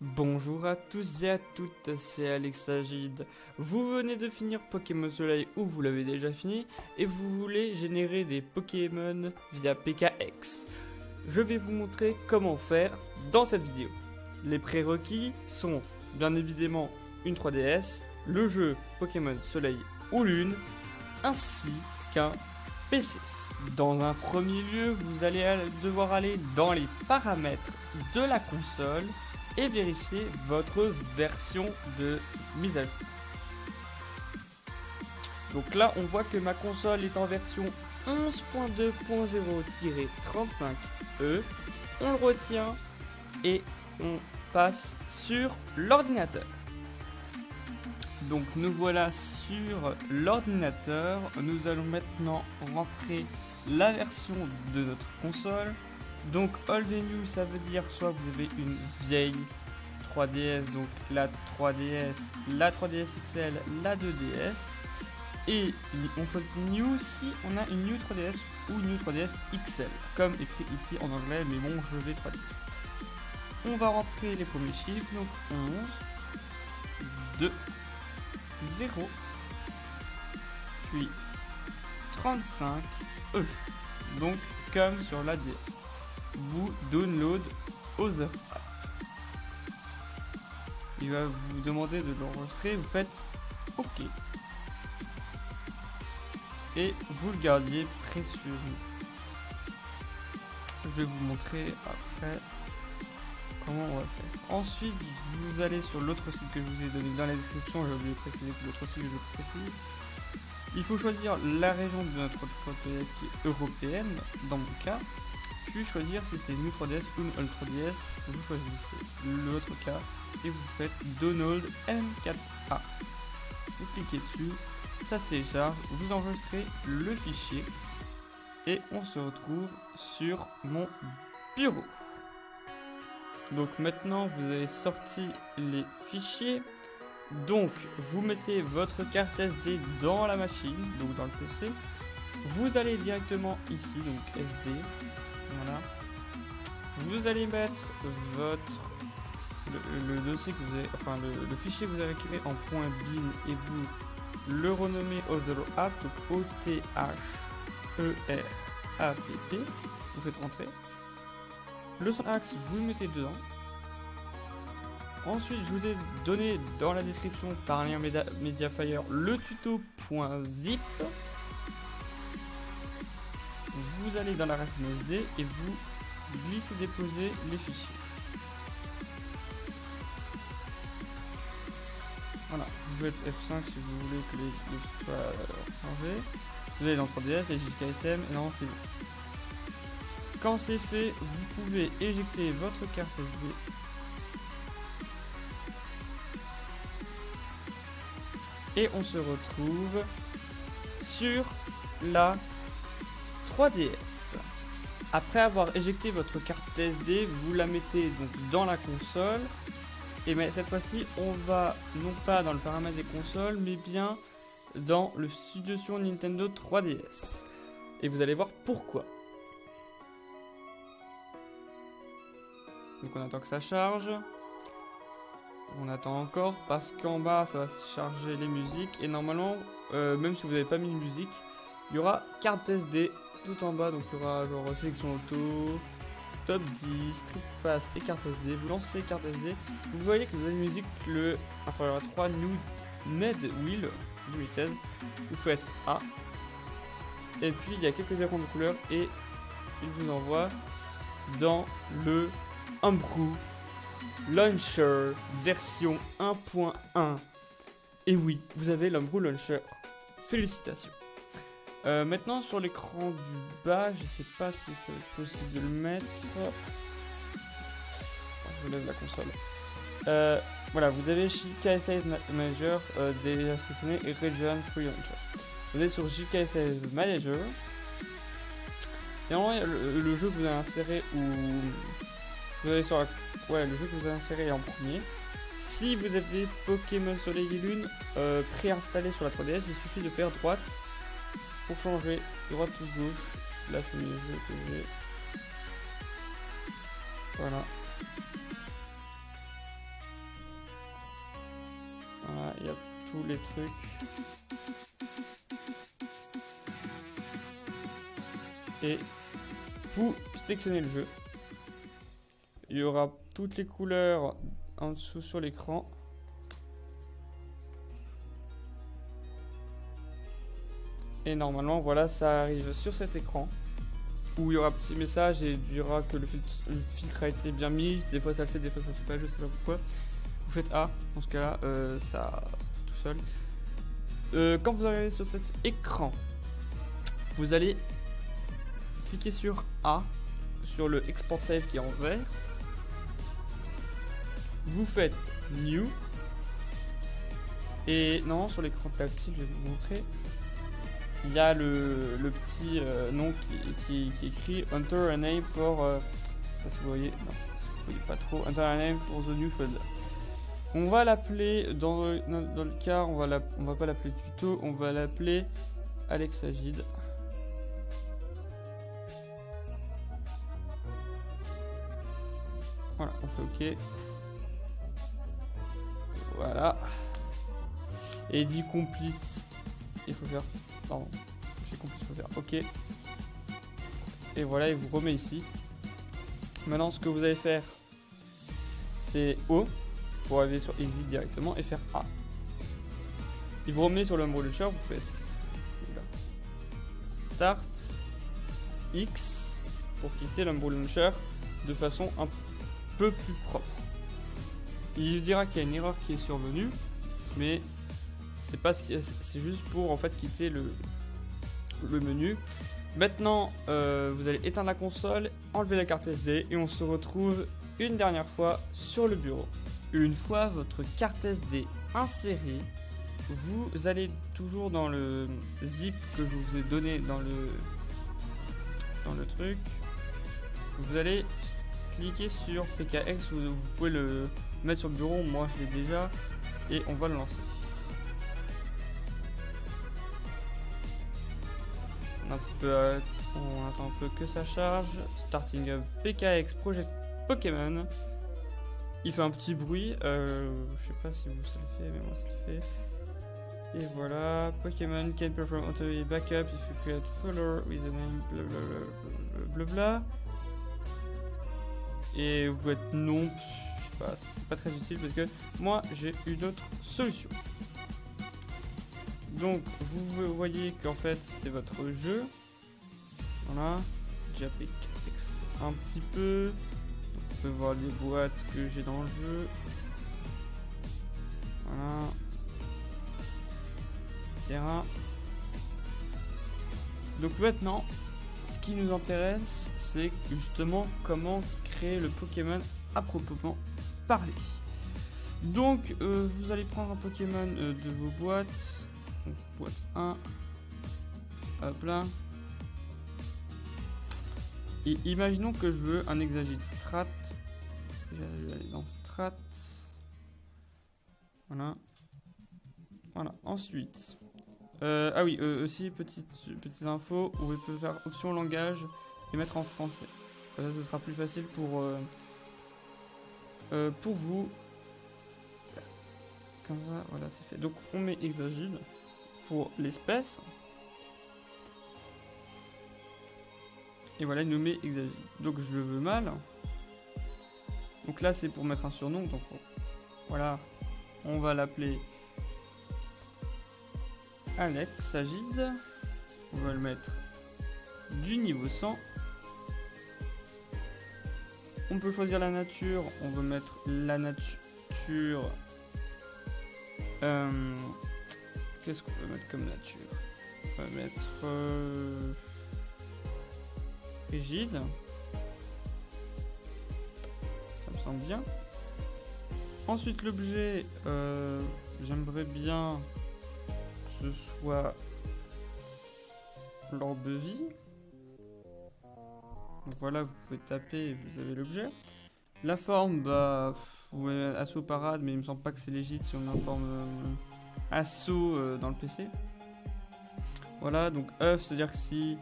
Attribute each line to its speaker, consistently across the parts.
Speaker 1: Bonjour à tous et à toutes, c'est Alexagide. Vous venez de finir Pokémon Soleil ou vous l'avez déjà fini et vous voulez générer des Pokémon via PKX. Je vais vous montrer comment faire dans cette vidéo. Les prérequis sont bien évidemment une 3DS, le jeu Pokémon Soleil ou Lune, ainsi qu'un PC. Dans un premier lieu, vous allez devoir aller dans les paramètres de la console et vérifier votre version de mise à jour. Donc là, on voit que ma console est en version 11.2.0-35E. On le retient et on passe sur l'ordinateur. Donc nous voilà sur l'ordinateur. Nous allons maintenant rentrer la version de notre console. Donc old et new, ça veut dire soit vous avez une vieille 3DS, donc la 3DS, la 3DS XL, la 2DS, et on choisit new si on a une new 3DS ou une new 3DS XL, comme écrit ici en anglais, mais bon, je vais traduire. On va rentrer les premiers chiffres, donc 11, 2, 0, puis 35E, donc comme sur la DS. Vous download Other App. Il va vous demander de l'enregistrer, vous faites OK. Et vous le gardiez précieusement. Je vais vous montrer après comment on va faire. Ensuite, vous allez sur l'autre site que je vous ai donné dans la description. J'ai oublié de préciser que l'autre site, je le précise. Il faut choisir la région de notre 3DS qui est européenne, dans mon cas. Puis choisir si c'est une New 3DS ou une Old 3DS. Vous choisissez l'autre cas et vous faites Download M4A. Vous cliquez dessus, ça se télécharge, vous enregistrez le fichier et on se retrouve sur mon bureau. Donc maintenant vous avez sorti les fichiers. Donc vous mettez votre carte SD dans la machine, donc dans le PC. Vous allez directement ici, donc SD. Voilà. Vous allez mettre le dossier que vous avez, enfin le fichier que vous avez récupéré en .bin et vous le renommez Other App, donc O-T-H-E-R-A-P-P. Vous faites rentrer. Le syntaxe, vous le mettez dedans. Ensuite, je vous ai donné dans la description par un lien Mediafire le tuto.zip. Vous allez dans la racine SD et vous glissez-déposez les fichiers. Voilà, vous faites F5 si vous voulez que les trucs soient changés. Vous allez dans 3DS et JKSM et non c'est bon. Quand c'est fait, vous pouvez éjecter votre carte SD. Et on se retrouve sur la 3DS. Après avoir éjecté votre carte SD, vous la mettez donc dans la console. Et mais cette fois-ci, on va non pas dans le paramètre des consoles, mais bien dans le studio sur Nintendo 3DS. Et vous allez voir pourquoi. Donc on attend que ça charge. On attend encore parce qu'en bas ça va charger les musiques. Et normalement, même si vous n'avez pas mis de musique, il y aura carte SD tout en bas. Donc il y aura genre sélection auto, top 10, strip pass et carte SD. Vous lancez carte SD. Vous voyez que vous avez une musique, enfin il y aura 3 Ned Wheel 2016. Vous faites A. Et puis il y a quelques écrans de couleur et il vous envoie dans le Homebrew Launcher version 1.1. Et oui, vous avez l'Homebrew Launcher. Félicitations. Maintenant sur l'écran du bas, je sais pas si c'est possible de le mettre. Je lève la console. Voilà, vous avez JKSS Manager déjà sélectionné et Region Free Launcher. Vous êtes sur JKSS Manager. Et en vrai, le jeu que vous avez inséré ou vous allez sur le jeu que vous avez inséré en premier. Si vous avez Pokémon Soleil et Lune préinstallé sur la 3DS, il suffit de faire droite pour changer droite ou gauche. Là c'est mes jeux que j'ai. Voilà. tous les trucs. Et vous sélectionnez le jeu. Il y aura toutes les couleurs en dessous sur l'écran. Et normalement, voilà, ça arrive sur cet écran. Où il y aura un petit message et il dira que le filtre a été bien mis. Des fois ça le fait, des fois ça le fait pas, je sais pas pourquoi. Vous faites A, dans ce cas là, ça fait tout seul. Quand vous arrivez sur cet écran, vous allez cliquer sur A, sur le export save qui est en vert. Vous faites New. Et non, sur l'écran tactile, je vais vous montrer. Il y a le petit nom qui écrit Enter a name for. Je sais pas si vous voyez. Non, vous voyez pas trop. Enter a name for the new folder. On va l'appeler dans le cas, on va pas l'appeler tuto, on va l'appeler Alexagide. Voilà, on fait OK. Voilà. Et dit complete. Il faut faire. Pardon. J'ai compris, il faut faire OK. Et voilà, il vous remet ici. Maintenant, ce que vous allez faire, c'est O pour arriver sur Exit directement et faire A. Il vous remet sur le Homebrew Launcher, vous faites Start X pour quitter l'Homebrew Launcher de façon un peu plus propre. Il dira qu'il y a une erreur qui est survenue, mais c'est pas ce c'est juste pour en fait quitter le menu. Maintenant, vous allez éteindre la console, enlever la carte SD et on se retrouve une dernière fois sur le bureau. Une fois votre carte SD insérée, vous allez toujours dans le zip que je vous ai donné dans le truc. Vous allez cliquer sur PKX, vous pouvez le mettre sur le bureau, moi je l'ai déjà, et on va le lancer. On attend un peu que ça charge. Starting up PKX Project Pokémon. Il fait un petit bruit. Je sais pas si vous ça le fait, mais moi ça le fait. Et voilà. Pokémon can perform auto backup if you create folder with a name blablabla. Et vous êtes non. Je sais pas, c'est pas très utile parce que moi j'ai une autre solution. Donc vous voyez qu'en fait c'est votre jeu. Voilà, j'ai appris un petit peu. Donc, on peut voir les boîtes que j'ai dans le jeu. Voilà. Terrain. Donc maintenant, ce qui nous intéresse, c'est justement comment créer le Pokémon à proprement parler. Donc vous allez prendre un Pokémon de vos boîtes. Donc, boîte 1, hop là. Et imaginons que je veux un Exagite Strat. Je vais aller dans Strat. Voilà. Voilà. Ensuite. Ah oui, aussi, petite info. Vous pouvez faire option langage et mettre en français. Ça, ce sera plus facile pour vous. Comme ça, voilà, c'est fait. Donc, on met Exagite pour l'espèce. Et voilà, il nous met Exagite. Donc je le veux mal. Donc là, c'est pour mettre un surnom. Donc voilà, on va l'appeler Alexagide. On va le mettre du niveau 100. On peut choisir la nature. On veut mettre la nature. Qu'est-ce qu'on peut mettre comme nature? On va mettre rigide. Ça me semble bien. Ensuite, l'objet, j'aimerais bien que ce soit l'orbe de vie. Donc voilà, vous pouvez taper et vous avez l'objet. La forme, bah, vous pouvez assaut parade, mais il me semble pas que c'est légitime si on a une forme assaut dans le PC. Voilà, donc œuf, c'est-à-dire que si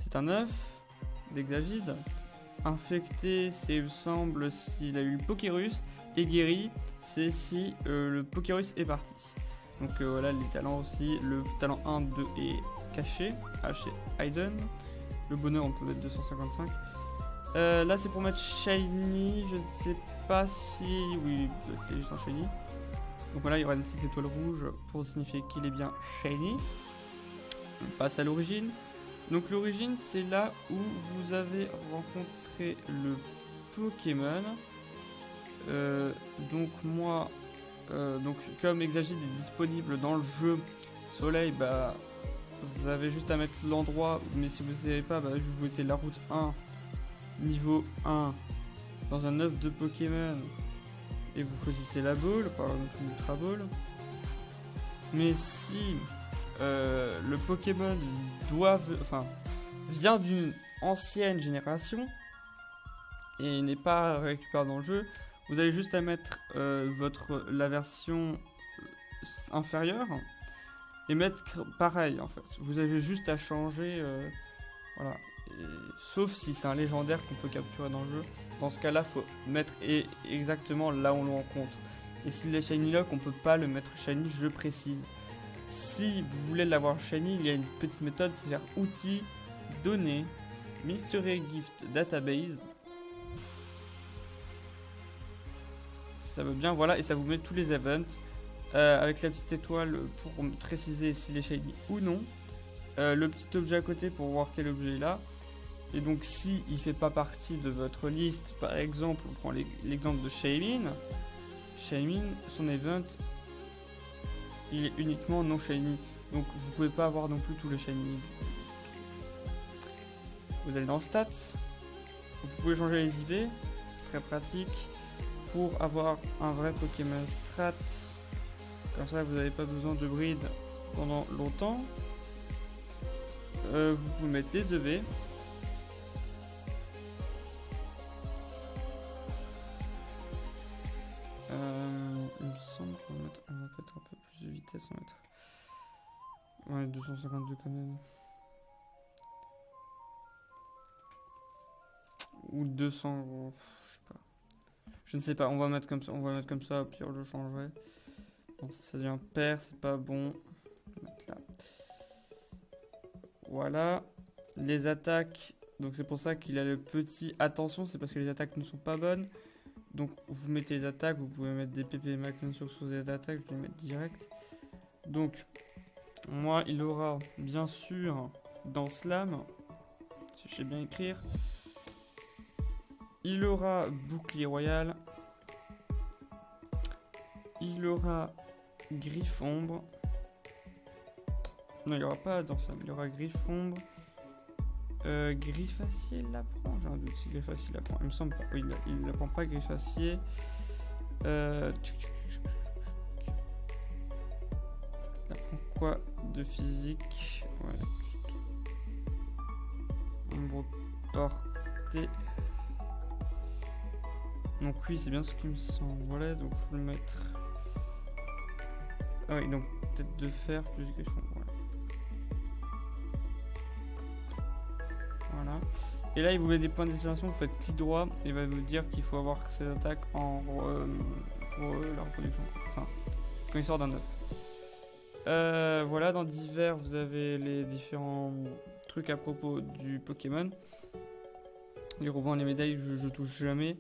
Speaker 1: c'est un œuf d'Exagite, infecté, c'est il me semble s'il a eu le Pokérus, et guéri, c'est si le Pokérus est parti. Donc voilà les talents aussi. Le talent 1, 2 est caché, chez Hayden. Le bonheur on peut mettre 255. Là c'est pour mettre Shiny, je ne sais pas si... Oui, c'est juste un Shiny. Donc voilà, il y aura une petite étoile rouge pour signifier qu'il est bien Shiny. On passe à l'origine. Donc l'origine c'est là où vous avez rencontré le Pokémon. Donc moi, donc comme Exagite est disponible dans le jeu Soleil, bah vous avez juste à mettre l'endroit, mais si vous ne savez pas, bah, vous mettez la route 1, niveau 1, dans un œuf de Pokémon, et vous choisissez la boule, par exemple une Ultra Ball. Mais si le Pokémon vient d'une ancienne génération, et n'est pas récupéré dans le jeu, vous avez juste à mettre la version inférieure et mettre pareil en fait. Vous avez juste à changer, voilà. Et, sauf si c'est un légendaire qu'on peut capturer dans le jeu. Dans ce cas-là, faut mettre exactement là où on le rencontre. Et s'il est Shiny Lock, on peut pas le mettre Shiny, je précise. Si vous voulez l'avoir Shiny, il y a une petite méthode, c'est faire outils, données, Mystery Gift Database. Ça veut bien, voilà, et ça vous met tous les events avec la petite étoile pour préciser s'il est shiny ou non, le petit objet à côté pour voir quel objet est là. Et donc si il fait pas partie de votre liste, par exemple on prend l'exemple de Shaymin, son event il est uniquement non shiny, donc vous pouvez pas avoir non plus tous les shiny. Vous allez dans stats, vous pouvez changer les IV, très pratique. Pour avoir un vrai Pokémon strat, comme ça vous n'avez pas besoin de breed pendant longtemps. Vous pouvez mettre les EV. Il me semble qu'on va mettre un peu plus de vitesse. On va mettre 252 quand même. Ou 200, je sais pas. Je ne sais pas, on va mettre comme ça, au pire je changerai. Bon, ça devient pair, c'est pas bon. Là. Voilà. Les attaques, donc c'est pour ça qu'il a le petit attention, c'est parce que les attaques ne sont pas bonnes. Donc vous mettez les attaques, vous pouvez mettre des PP max sur les attaques, je vais les mettre direct. Donc, moi il aura bien sûr dans Slam, si je sais bien écrire. Il aura bouclier royal. Il aura griffombre. Non, il n'y aura pas dans ça. Il aura griffombre. Griffacier l'apprend. J'ai un doute si Griffacier l'apprend. Il me semble pas. Oui, il n'apprend pas Griffacier. Il apprend quoi de physique? Ouais. Ombre portée. Donc oui, c'est bien ce qui me semble. Voilà, donc je vais le mettre. Ah oui, donc tête de fer plus griffon. Voilà. Et là, il vous met des points d'exclamation. Vous faites clic droit et il va vous dire qu'il faut avoir ses attaques pour la reproduction. Enfin, quand il sort d'un œuf. Voilà, dans divers, vous avez les différents trucs à propos du Pokémon. Les rebonds, les médailles, je touche jamais.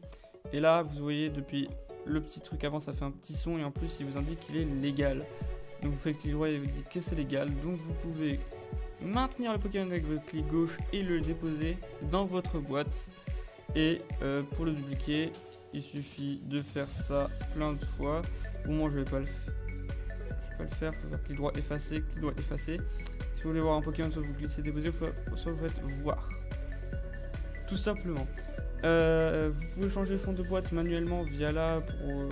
Speaker 1: Et là, vous voyez, depuis le petit truc avant, ça fait un petit son. Et en plus, il vous indique qu'il est légal. Donc, vous faites clic droit et il vous dit que c'est légal. Donc, vous pouvez maintenir le Pokémon avec votre clic gauche et le déposer dans votre boîte. Et pour le dupliquer, il suffit de faire ça plein de fois. Bon, moi, je vais pas le faire. Il faut faire clic droit, effacer, clic droit, effacer. Si vous voulez voir un Pokémon, soit vous glissez, déposer, soit vous faites voir. Tout simplement. Vous pouvez changer le fond de boîte manuellement via là pour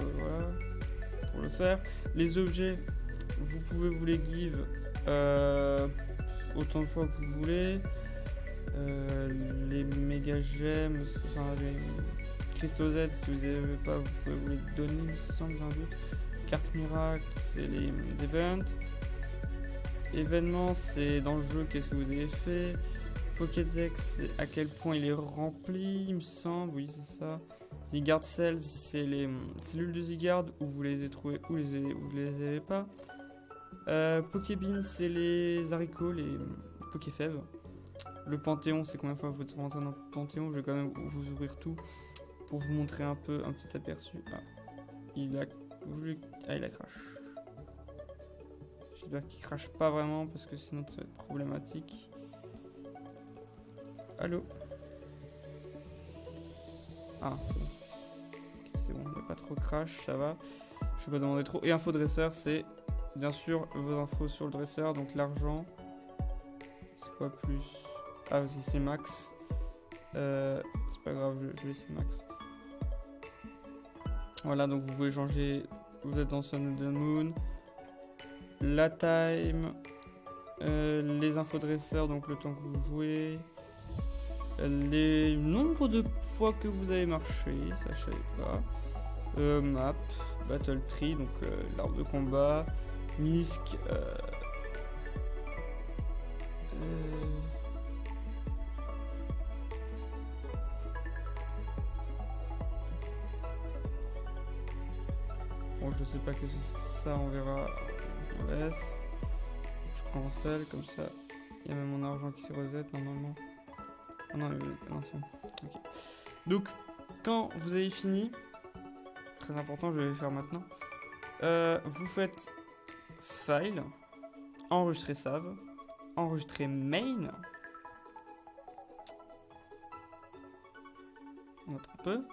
Speaker 1: le faire. Les objets, vous pouvez vous les give autant de fois que vous voulez. Les méga gemmes, enfin les cristaux Z, si vous n'avez pas, vous pouvez vous les donner, il me semble, un doute. Carte miracle, c'est les events. Événements, c'est dans le jeu, qu'est-ce que vous avez fait. Pokédex, c'est à quel point il est rempli, il me semble, oui c'est ça. Zygarde Cells, c'est les cellules de Zygarde, où vous les avez trouvées, où vous les avez pas. Pokébean, c'est les haricots, les Pokéfèves. Le Panthéon, c'est combien de fois vous êtes rentré dans le Panthéon. Je vais quand même vous ouvrir tout pour vous montrer un peu un petit aperçu. Ah, il a crash. J'espère qu'il crache pas vraiment parce que sinon ça va être problématique. Allô? Ah, c'est bon. Okay, c'est bon, il n'y a pas trop crash, ça va. Je vais pas demander trop. Et info dresseur, c'est bien sûr vos infos sur le dresseur. Donc l'argent, c'est quoi plus? Ah, aussi c'est max. C'est pas grave, je vais laisser max. Voilà, donc vous pouvez changer. Vous êtes dans Sun and Moon. La time. Les infos dresseurs, donc le temps que vous jouez. Les nombres de fois que vous avez marché, ça je savais pas. Map, Battle Tree, donc l'arbre de combat, Misk, bon, je sais pas que c'est ça, on verra. Je laisse. Je cancelle comme ça. Il y a même mon argent qui se reset normalement. Ah non, non c'est bon. Ok. Donc, quand vous avez fini, très important, je vais le faire maintenant. Vous faites File, enregistrer save, enregistrer main. On attend un peu.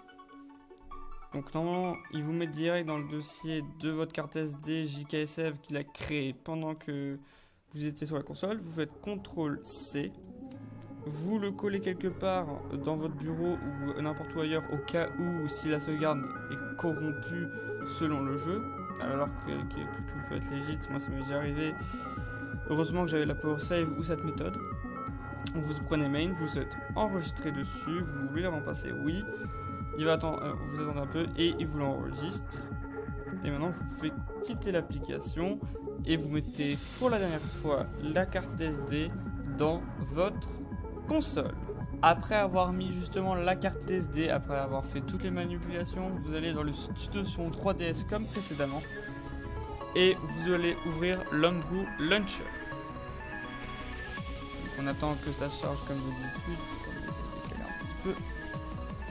Speaker 1: Donc normalement, il vous met direct dans le dossier de votre carte SD JKSF qu'il a créé pendant que vous étiez sur la console. Vous faites CTRL-C. Vous le collez quelque part dans votre bureau ou n'importe où ailleurs au cas où si la sauvegarde est corrompue selon le jeu. Alors que tout peut être légit, moi ça m'est déjà arrivé. Heureusement que j'avais la power save ou cette méthode. Vous prenez main, vous faites enregistrer dessus, vous voulez le remplacer, oui. Il va attendre, vous attendez un peu et il vous l'enregistre. Et maintenant vous pouvez quitter l'application et vous mettez pour la dernière fois la carte SD dans votre console. Après avoir mis justement la carte SD, après avoir fait toutes les manipulations, vous allez dans le Studio 3DS comme précédemment et vous allez ouvrir l'Homebrew Launcher. Donc on attend que ça charge comme d'habitude. Je vais décaler un petit peu.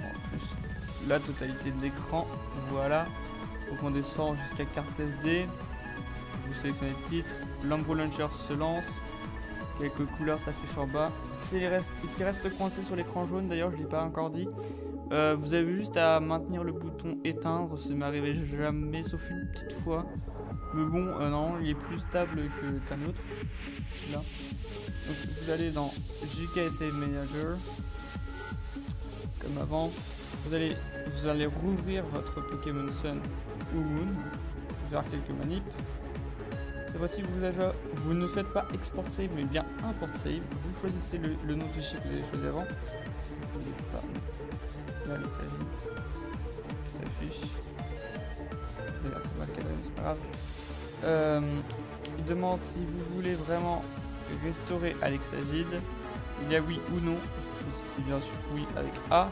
Speaker 1: En plus, la totalité de l'écran, voilà. Donc on descend jusqu'à carte SD. Vous sélectionnez le titre, l'Homebrew Launcher se lance. Quelques couleurs s'affichent en bas. S'il reste coincé sur l'écran jaune, d'ailleurs je ne l'ai pas encore dit, vous avez juste à maintenir le bouton éteindre. Ça m'est arrivé jamais sauf une petite fois. Mais bon, non, il est plus stable qu'un autre. Celui-là. Donc vous allez dans JK Save Manager. Comme avant. Vous allez rouvrir votre Pokémon Sun ou Moon. Faire quelques manips. Cette fois-ci, vous ne faites pas export save, mais bien import save. Vous choisissez le nom de fichier que vous avez choisi avant. Je ne sais pas. Là, il s'affiche. D'ailleurs, c'est pas le cadre, c'est pas grave. Il demande si vous voulez vraiment restaurer Alexagid. Il y a oui ou non. Je choisis bien sûr oui avec A.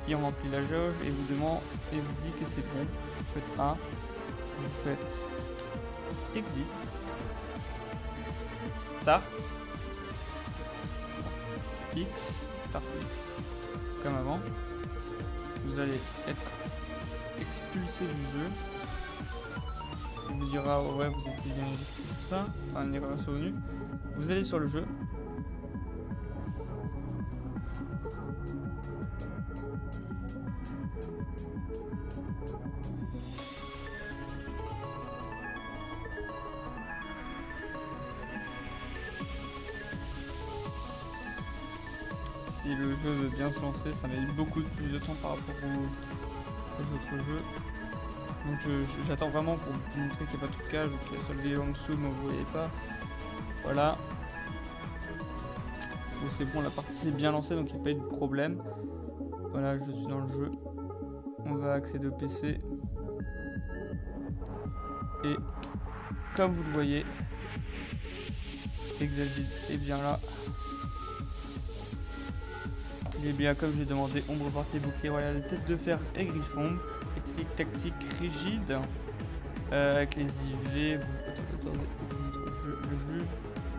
Speaker 1: Il remplit la jauge et vous demande et vous dit que c'est bon. Vous faites A. Vous faites Exit, Start, X, Start X, comme avant. Vous allez être expulsé du jeu. Il vous dira oh ouais vous étiez bien expulsé, tout ça, enfin une erreur survenue. Vous allez sur le jeu. Si le jeu veut bien se lancer, ça met beaucoup plus de temps par rapport aux autres jeux. Donc j'attends vraiment pour vous montrer qu'il n'y a pas de trucage, donc il y a sur le vidéo en dessous, mais vous voyez pas. Voilà. Donc c'est bon, la partie s'est bien lancée, donc il n'y a pas eu de problème. Voilà, je suis dans le jeu. On va accéder au PC. Et comme vous le voyez, Exagid est bien là. Il est bien comme j'ai demandé, ombre partie, bouclier royal, tête de fer et griffon. Et clic tactique rigide. Avec les IV, attendez, je vous montre le juge.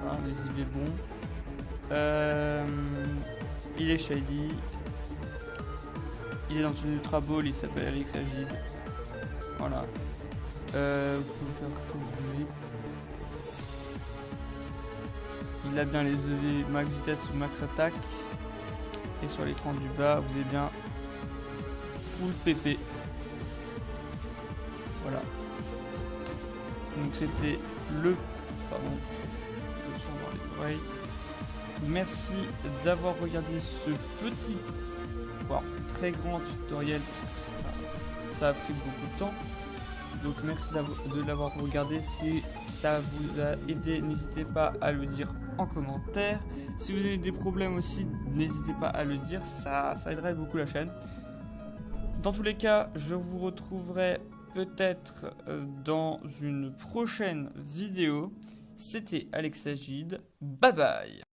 Speaker 1: Voilà, les IV bons. Il est shady. Il est dans une ultra ball, il s'appelle Alex Agide. Voilà. Vous pouvez faire comme vous voulez. Il a bien les EV max vitesse ou max attaque. Et sur l'écran du bas, vous avez bien full PP. Voilà. Donc c'était le... Pardon. Je suis dans les oreilles. Merci d'avoir regardé ce petit, voire très grand tutoriel. Ça a pris beaucoup de temps. Donc merci de l'avoir regardé. Si ça vous a aidé, n'hésitez pas à le dire en commentaire. Si vous avez des problèmes aussi, n'hésitez pas à le dire. Ça aiderait beaucoup la chaîne. Dans tous les cas, je vous retrouverai peut-être dans une prochaine vidéo. C'était Alex Agide. Bye bye.